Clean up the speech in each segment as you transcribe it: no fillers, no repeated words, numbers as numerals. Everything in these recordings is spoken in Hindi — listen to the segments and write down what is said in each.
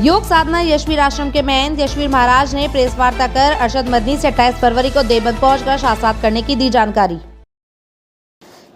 योग साधना यशवीर आश्रम के महंत यशवीर महाराज ने प्रेस वार्ता कर अरशद मदनी से 28 फरवरी को देवबंद पहुंचकर शास्त्रार्थ करने की दी जानकारी।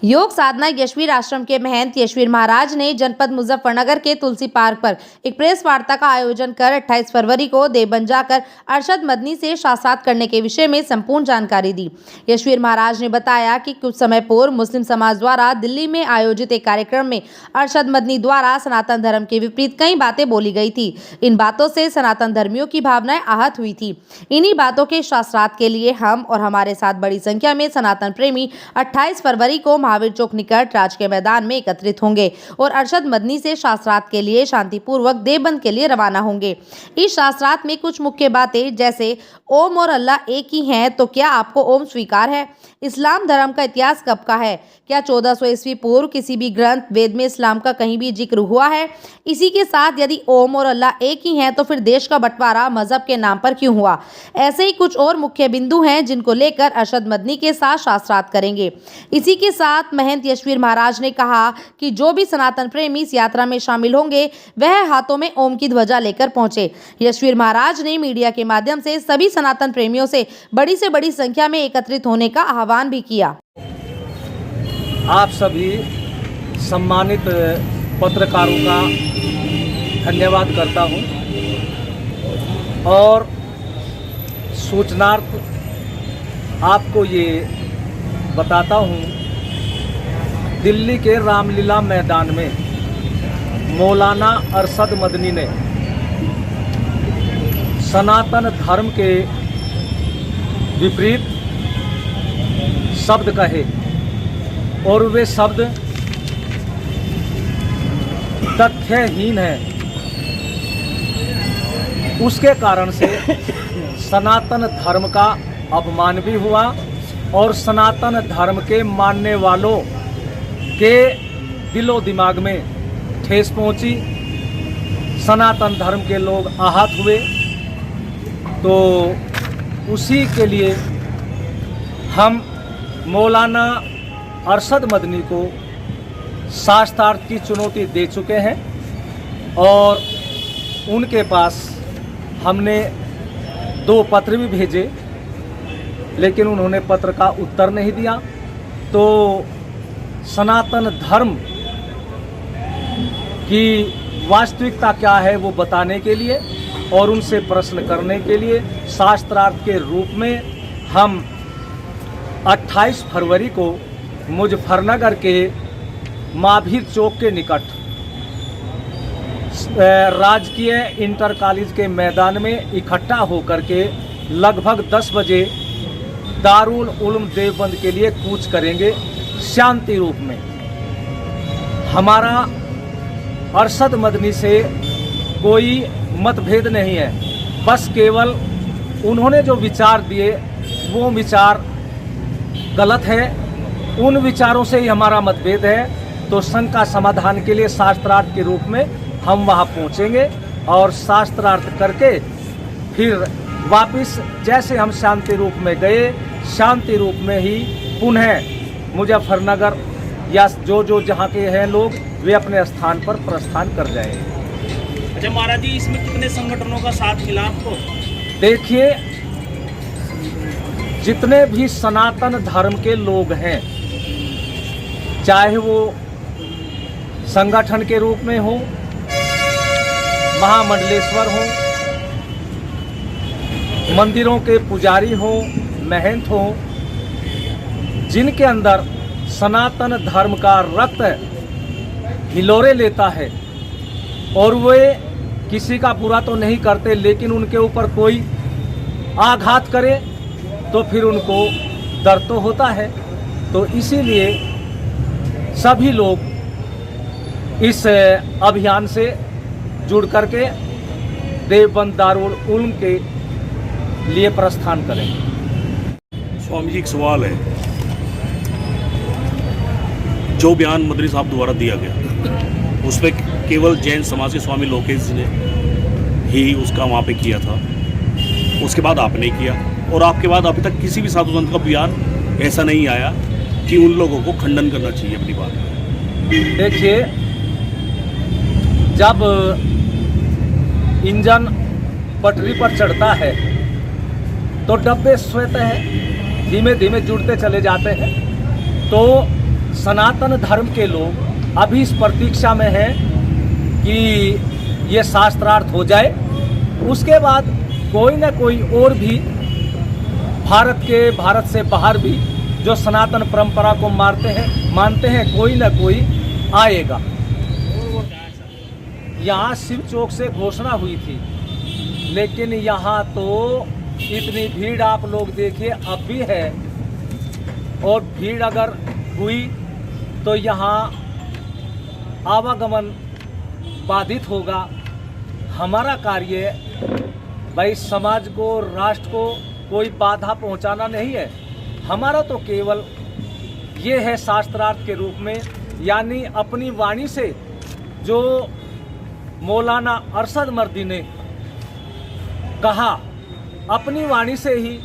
योग साधना यशवीर आश्रम के महंत यशवीर महाराज ने जनपद मुजफ्फरनगर के तुलसी पार्क पर एक प्रेस वार्ता का आयोजन कर 28 फरवरी को देवबंद जाकर अरशद मदनी से शास्त्रार्थ करने के विषय में संपूर्ण जानकारी दी। यशवीर महाराज ने बताया कि कुछ समय पूर्व मुस्लिम समाज द्वारा दिल्ली में आयोजित एक कार्यक्रम में अरशद मदनी द्वारा सनातन धर्म के विपरीत कई बातें बोली गई थी। इन बातों से सनातन धर्मियों की भावनाएं आहत हुई थी। इन्हीं बातों के शास्त्रार्थ के लिए हम और हमारे साथ बड़ी संख्या में सनातन प्रेमी 28 फरवरी को महावीर चौक निकट राज के मैदान में एकत्रित होंगे और अरशद मदनी से शास्त्रार्थ के लिए शांतिपूर्वक देवबंद के लिए रवाना होंगे। इस शास्त्रार्थ में कुछ मुख्य बातें जैसे ओम और अल्लाह एक ही हैं, तो क्या आपको ओम स्वीकार है? इस्लाम धर्म का इतिहास कब का है? क्या 1400 ईस्वी पूर्व किसी भी ग्रंथ वेद में इस्लाम का कहीं भी जिक्र हुआ है? इसी के साथ यदि ओम और अल्लाह एक ही हैं, तो फिर देश का बंटवारा मजहब के नाम पर क्यों हुआ? ऐसे ही कुछ और मुख्य बिंदु हैं जिनको लेकर अरशद मदनी के साथ शास्त्रार्थ करेंगे। इसी के साथ महंत यशवीर महाराज ने कहा कि जो भी सनातन प्रेमी इस यात्रा में शामिल होंगे वह हाथों में ओम की ध्वजा लेकर पहुंचे। यशवीर महाराज ने मीडिया के माध्यम से सभी सनातन प्रेमियों से बड़ी संख्या में एकत्रित होने का आह्वान भी किया। आप सभी सम्मानित पत्रकारों का धन्यवाद करता हूं और सूचनार्थ आपको ये बताता हूं, दिल्ली के रामलीला मैदान में मौलाना अरशद मदनी ने सनातन धर्म के विपरीत शब्द कहे और वे शब्द तथ्यहीन हैं। उसके कारण से सनातन धर्म का अपमान भी हुआ और सनातन धर्म के मानने वालों के दिलो दिमाग में ठेस पहुंची। सनातन धर्म के लोग आहत हुए। तो उसी के लिए हम मौलाना अरशद मदनी को शास्त्रार्थ की चुनौती दे चुके हैं और उनके पास हमने 2 पत्र भी भेजे, लेकिन उन्होंने पत्र का उत्तर नहीं दिया। तो सनातन धर्म की वास्तविकता क्या है वो बताने के लिए और उनसे प्रश्न करने के लिए शास्त्रार्थ के रूप में हम 28 फरवरी को मुजफ्फरनगर के महावीर चौक के निकट राजकीय इंटर कॉलेज के मैदान में इकट्ठा होकर के लगभग 10 बजे दारुल उलूम देवबंद के लिए कूच करेंगे शांति रूप में। हमारा अरशद मदनी से कोई मतभेद नहीं है, बस केवल उन्होंने जो विचार दिए वो विचार गलत है। उन विचारों से ही हमारा मतभेद है। तो संघ का समाधान के लिए शास्त्रार्थ के रूप में हम वहाँ पहुँचेंगे और शास्त्रार्थ करके फिर वापस जैसे हम शांति रूप में गए, शांति रूप में ही पुनः मुजफ्फरनगर या जो जहाँ के हैं लोग वे अपने स्थान पर प्रस्थान कर जाएंगे। अच्छा महाराज जी, इसमें कितने संगठनों का साथ मिला आपको? देखिए, जितने भी सनातन धर्म के लोग हैं, चाहे वो संगठन के रूप में हो, महामंडलेश्वर हो, मंदिरों के पुजारी हो, महंत हो, जिनके अंदर सनातन धर्म का रक्त हिलोरे लेता है और वे किसी का बुरा तो नहीं करते, लेकिन उनके ऊपर कोई आघात करे तो फिर उनको दर्द तो होता है। तो इसीलिए सभी लोग इस अभियान से जुड़ करके देवबंद दारुल उलूम के लिए प्रस्थान करेंगे। स्वामी जी, एक सवाल है। जो बयान मदनी साहब द्वारा दिया गया उस पर केवल जैन समाज के स्वामी लोकेश जी ने ही उसका वहाँ पे किया था, उसके बाद आपने किया और आपके बाद अभी तक किसी भी साधु संत का बयान ऐसा नहीं आया कि उन लोगों को खंडन करना चाहिए अपनी बात। देखिए, जब इंजन पटरी पर चढ़ता है तो डब्बे स्वतः हैं, धीमे धीमे जुड़ते चले जाते हैं। तो सनातन धर्म के लोग अभी इस प्रतीक्षा में हैं कि ये शास्त्रार्थ हो जाए, उसके बाद कोई ना कोई और भी भारत से बाहर भी जो सनातन परंपरा को मानते हैं कोई ना कोई आएगा। यहाँ शिव चौक से घोषणा हुई थी, लेकिन यहाँ तो इतनी भीड़ आप लोग देखिए अब भी है, और भीड़ अगर हुई तो यहाँ आवागमन बाधित होगा। हमारा कार्य भाई समाज को, राष्ट्र को कोई बाधा पहुंचाना नहीं है। हमारा तो केवल ये है शास्त्रार्थ के रूप में, यानी अपनी वाणी से जो मौलाना अरशद मर्दी ने कहा, अपनी वाणी से ही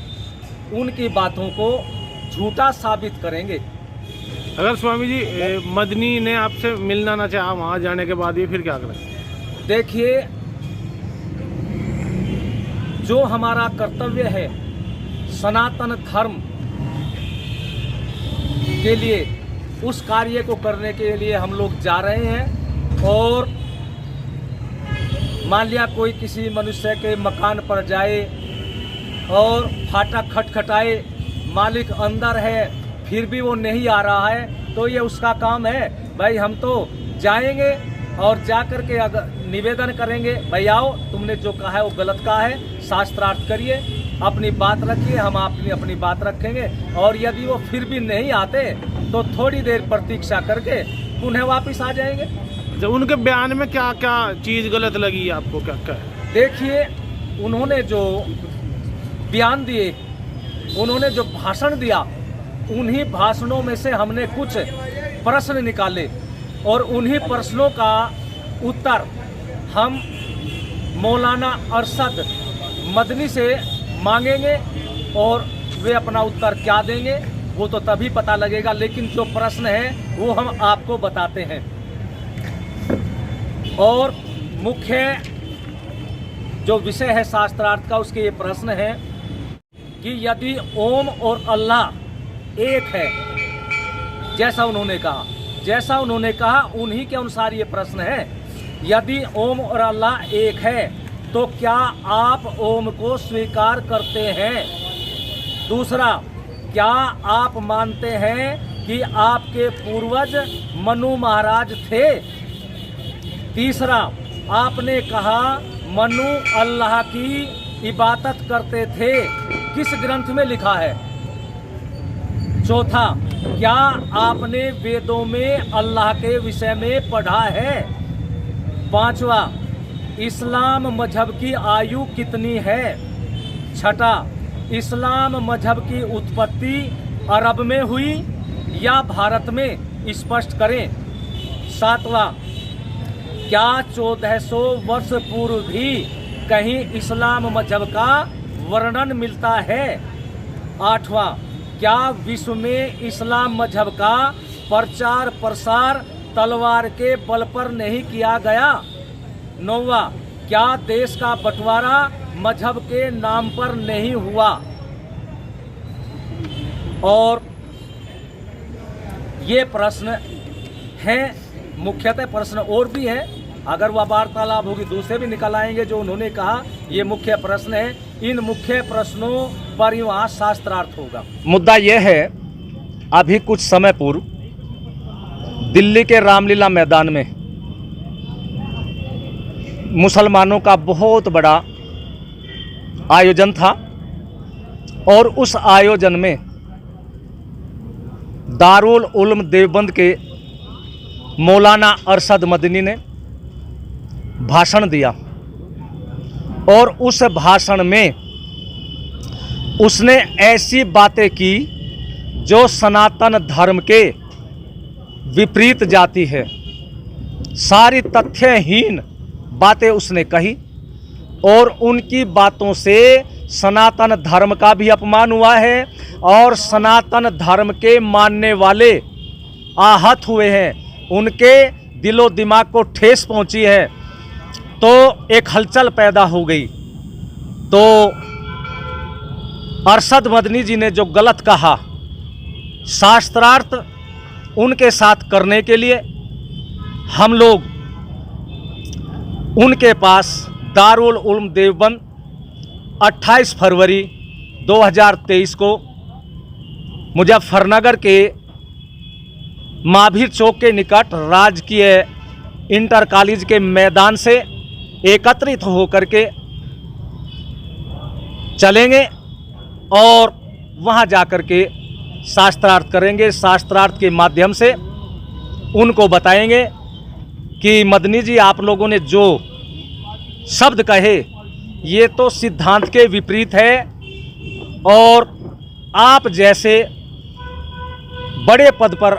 उनकी बातों को झूठा साबित करेंगे। अगर स्वामी जी मदनी ने आपसे मिलना ना चाहा वहाँ जाने के बाद, ये फिर क्या करें? देखिए, जो हमारा कर्तव्य है सनातन धर्म के लिए, उस कार्य को करने के लिए हम लोग जा रहे हैं। और मान लिया कोई किसी मनुष्य के मकान पर जाए और फाटक खटखटाए, मालिक अंदर है फिर भी वो नहीं आ रहा है, तो ये उसका काम है। भाई हम तो जाएंगे और जा कर के अगर निवेदन करेंगे, भाई आओ, तुमने जो कहा है वो गलत कहा है, शास्त्रार्थ करिए, अपनी बात रखिए, हम अपनी बात रखेंगे। और यदि वो फिर भी नहीं आते तो थोड़ी देर प्रतीक्षा करके पुनः वापस आ जाएंगे। जब उनके बयान में क्या क्या चीज़ गलत लगी आपको, क्या क्या है? देखिए, उन्होंने जो बयान दिए, उन्होंने जो भाषण दिया, उन्हीं भाषणों में से हमने कुछ प्रश्न निकाले और उन्हीं प्रश्नों का उत्तर हम मौलाना अरशद मदनी से मांगेंगे, और वे अपना उत्तर क्या देंगे वो तो तभी पता लगेगा। लेकिन जो प्रश्न है वो हम आपको बताते हैं। और मुख्य जो विषय है शास्त्रार्थ का, उसके ये प्रश्न है कि यदि ओम और अल्लाह एक है, जैसा उन्होंने कहा उन्हीं के अनुसार ये प्रश्न है। यदि ओम और अल्लाह एक है तो क्या आप ओम को स्वीकार करते हैं? दूसरा, क्या आप मानते हैं कि आपके पूर्वज मनु महाराज थे? तीसरा, आपने कहा मनु अल्लाह की इबादत करते थे, किस ग्रंथ में लिखा है? चौथा, क्या आपने वेदों में अल्लाह के विषय में पढ़ा है? पांचवा, इस्लाम मजहब की आयु कितनी है? छठा, इस्लाम मजहब की उत्पत्ति अरब में हुई या भारत में? स्पष्ट करें। सातवां, क्या 1400 वर्ष पूर्व भी कहीं इस्लाम मजहब का वर्णन मिलता है? आठवां, क्या विश्व में इस्लाम मजहब का प्रचार प्रसार तलवार के बल पर नहीं किया गया? नौवां, क्या देश का बंटवारा मजहब के नाम पर नहीं हुआ? और ये प्रश्न हैं, मुख्यतः प्रश्न और भी हैं, अगर वह वार्तालाप होगी दूसरे भी निकल आएंगे जो उन्होंने कहा। ये मुख्य प्रश्न है, इन मुख्य प्रश्नों पर ही वहाँ शास्त्रार्थ होगा। मुद्दा यह है, अभी कुछ समय पूर्व दिल्ली के रामलीला मैदान में मुसलमानों का बहुत बड़ा आयोजन था, और उस आयोजन में दारुल उलूम देवबंद के मौलाना अरशद मदनी ने भाषण दिया, और उस भाषण में उसने ऐसी बातें की जो सनातन धर्म के विपरीत जाती है। सारी तथ्यहीन बातें उसने कही, और उनकी बातों से सनातन धर्म का भी अपमान हुआ है, और सनातन धर्म के मानने वाले आहत हुए हैं, उनके दिलो दिमाग को ठेस पहुंची है। तो एक हलचल पैदा हो गई। तो अरशद मदनी जी ने जो गलत कहा, शास्त्रार्थ उनके साथ करने के लिए हम लोग उनके पास दारुल उलूम देवबंद 28 फरवरी 2023 को मुजफ्फरनगर के महावीर चौक के निकट राजकीय इंटर कॉलेज के मैदान से एकत्रित होकर के चलेंगे और वहां जाकर के शास्त्रार्थ करेंगे। शास्त्रार्थ के माध्यम से उनको बताएंगे कि मदनी जी, आप लोगों ने जो शब्द कहे ये तो सिद्धांत के विपरीत है और आप जैसे बड़े पद पर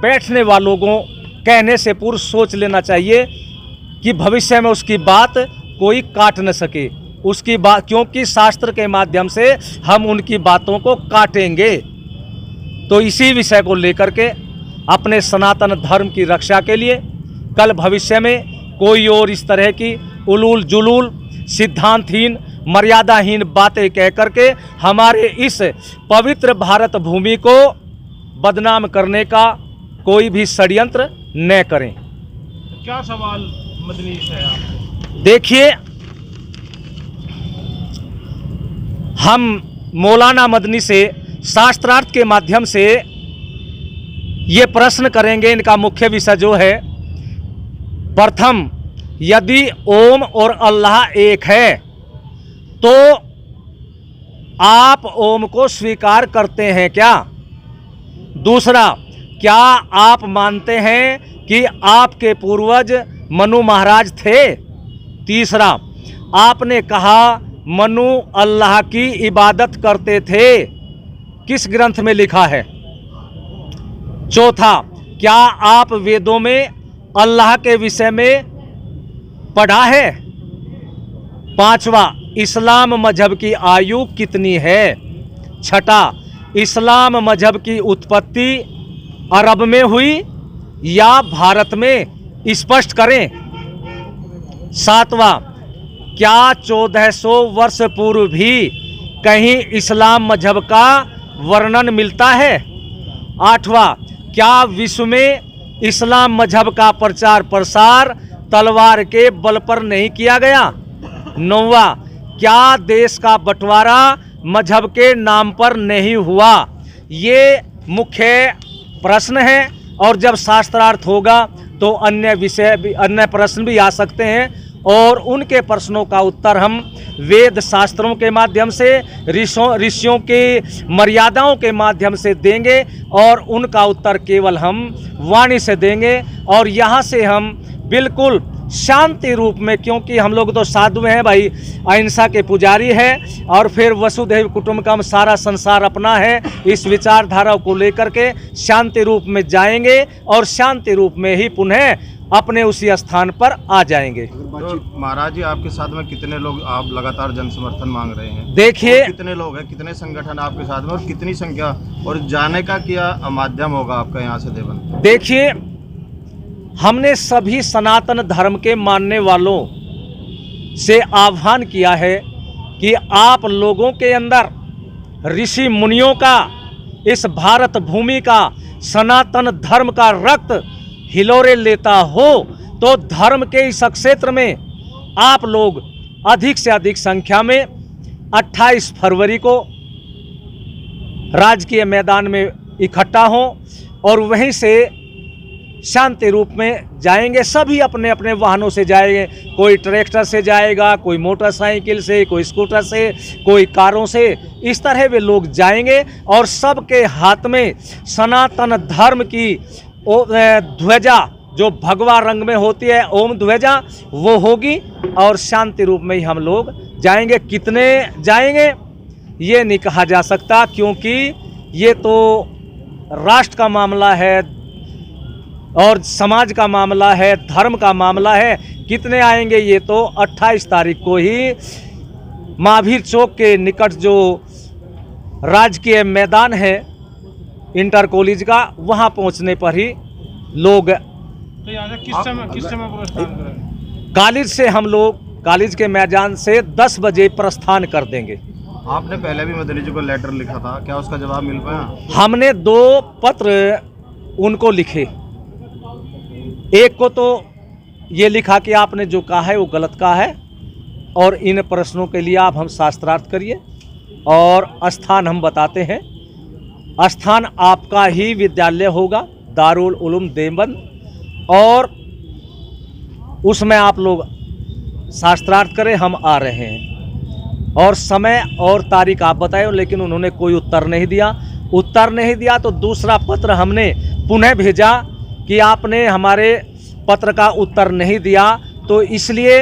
बैठने वालों को कहने से पूर्व सोच लेना चाहिए कि भविष्य में उसकी बात कोई काट न सके उसकी बात, क्योंकि शास्त्र के माध्यम से हम उनकी बातों को काटेंगे। तो इसी विषय को लेकर के अपने सनातन धर्म की रक्षा के लिए कल भविष्य में कोई और इस तरह की उलूल जुलूल सिद्धांतहीन मर्यादाहीन बातें कह करके हमारे इस पवित्र भारत भूमि को बदनाम करने का कोई भी षड्यंत्र न करें। क्या सवाल मदनी से आप? देखिए, हम मौलाना मदनी से शास्त्रार्थ के माध्यम से ये प्रश्न करेंगे। इनका मुख्य विषय जो है, प्रथम, यदि ओम और अल्लाह एक है तो आप ओम को स्वीकार करते हैं क्या? दूसरा, क्या आप मानते हैं कि आपके पूर्वज मनु महाराज थे? तीसरा, आपने कहा मनु अल्लाह की इबादत करते थे, किस ग्रंथ में लिखा है? चौथा, क्या आप वेदों में अल्लाह के विषय में पढ़ा है? पांचवा, इस्लाम मजहब की आयु कितनी है? छठा, इस्लाम मजहब की उत्पत्ति अरब में हुई या भारत में? स्पष्ट करें। सातवां, क्या 1400 वर्ष पूर्व भी कहीं इस्लाम मजहब का वर्णन मिलता है? आठवां, क्या विश्व में इस्लाम मजहब का प्रचार प्रसार तलवार के बल पर नहीं किया गया? नौवां, क्या देश का बंटवारा मजहब के नाम पर नहीं हुआ? ये मुख्य प्रश्न है और जब शास्त्रार्थ होगा तो अन्य विषय भी, अन्य प्रश्न भी आ सकते हैं और उनके प्रश्नों का उत्तर हम वेद शास्त्रों के माध्यम से, ऋषियों की मर्यादाओं के माध्यम से देंगे और उनका उत्तर केवल हम वाणी से देंगे। और यहाँ से हम बिल्कुल शांति रूप में, क्योंकि हम लोग तो साधु हैं भाई, अहिंसा के पुजारी हैं और फिर वसुधैव कुटुंबकम सारा संसार अपना है, इस विचारधारा को लेकर के शांति रूप में जाएंगे और शांति रूप में ही पुनः अपने उसी स्थान पर आ जाएंगे। तो महाराज जी, आपके साथ में कितने लोग, आप लगातार जन समर्थन मांग रहे हैं? देखिए, कितने लोग हैं, कितने संगठन आपके साथ में और कितनी संख्या, और जाने का क्या माध्यम होगा आपका यहाँ से देवबंद? देखिए, हमने सभी सनातन धर्म के मानने वालों से आह्वान किया है कि आप लोगों के अंदर ऋषि मुनियों का, इस भारत भूमि का, सनातन धर्म का रक्त हिलोरे लेता हो तो धर्म के इस क्षेत्र में आप लोग अधिक से अधिक संख्या में 28 फरवरी को राजकीय मैदान में इकट्ठा हों और वहीं से शांति रूप में जाएंगे। सभी अपने अपने वाहनों से जाएंगे, कोई ट्रैक्टर से जाएगा, कोई मोटरसाइकिल से, कोई स्कूटर से, कोई कारों से, इस तरह वे लोग जाएंगे और सबके हाथ में सनातन धर्म की ध्वजा जो भगवा रंग में होती है, ओम ध्वजा, वो होगी और शांति रूप में ही हम लोग जाएंगे। कितने जाएंगे ये नहीं कहा जा सकता, क्योंकि ये तो राष्ट्र का मामला है और समाज का मामला है, धर्म का मामला है। कितने आएंगे ये तो 28 तारीख को ही महावीर चौक के निकट जो राजकीय मैदान है इंटर कॉलेज का, वहां पहुंचने पर ही लोग। तो यहाँ से किस समय प्रस्थान करेंगे? कॉलेज से हम लोग कॉलेज के मैदान से 10 बजे प्रस्थान कर देंगे। आपने पहले भी मदनी जी को लेटर लिखा था, क्या उसका जवाब मिल पाया? हमने 2 पत्र उनको लिखे। एक को तो ये लिखा कि आपने जो कहा है वो गलत कहा है और इन प्रश्नों के लिए आप हम शास्त्रार्थ करिए, और स्थान हम बताते हैं। स्थान आपका ही विद्यालय होगा, दारुल उलूम देवबंद, और उसमें आप लोग शास्त्रार्थ करें, हम आ रहे हैं। और समय और तारीख आप बताएं, लेकिन उन्होंने कोई उत्तर नहीं दिया। तो दूसरा पत्र हमने पुनः भेजा कि आपने हमारे पत्र का उत्तर नहीं दिया, तो इसलिए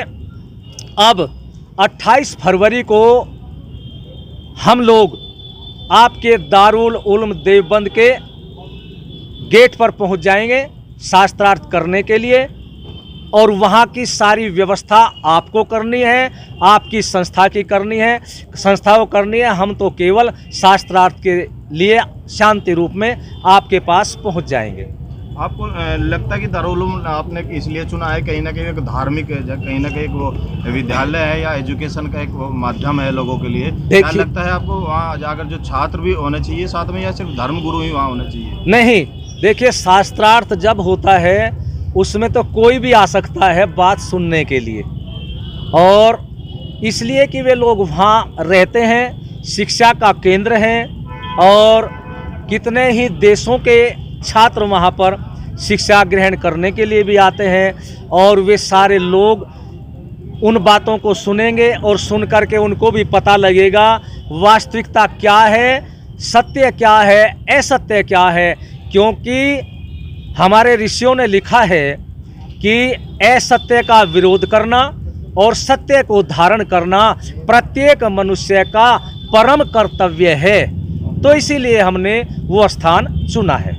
अब 28 फरवरी को हम लोग आपके दारुल उलूम देवबंद के गेट पर पहुंच जाएंगे शास्त्रार्थ करने के लिए, और वहाँ की सारी व्यवस्था आपको करनी है, आपकी संस्था की करनी है, संस्था को करनी है। हम तो केवल शास्त्रार्थ के लिए शांति रूप में आपके पास पहुँच जाएंगे। आपको लगता है कि दारुल उलूम आपने इसलिए चुना है, कहीं ना कहीं एक धार्मिक, कहीं ना कहीं एक वो विद्यालय है या एजुकेशन का एक वो माध्यम है लोगों के लिए? क्या लगता है आपको वहाँ जाकर जो छात्र भी होने चाहिए साथ में, या सिर्फ धर्म गुरु ही वहाँ होने चाहिए? नहीं, देखिए, शास्त्रार्थ जब होता है उसमें तो कोई भी आ सकता है बात सुनने के लिए, और इसलिए कि वे लोग वहाँ रहते हैं, शिक्षा का केंद्र हैं, और कितने ही देशों के छात्र वहाँ पर शिक्षा ग्रहण करने के लिए भी आते हैं, और वे सारे लोग उन बातों को सुनेंगे, और सुन करके उनको भी पता लगेगा वास्तविकता क्या है, सत्य क्या है, असत्य क्या है। क्योंकि हमारे ऋषियों ने लिखा है कि असत्य का विरोध करना और सत्य को धारण करना प्रत्येक मनुष्य का परम कर्तव्य है। तो इसीलिए हमने वो स्थान चुना है।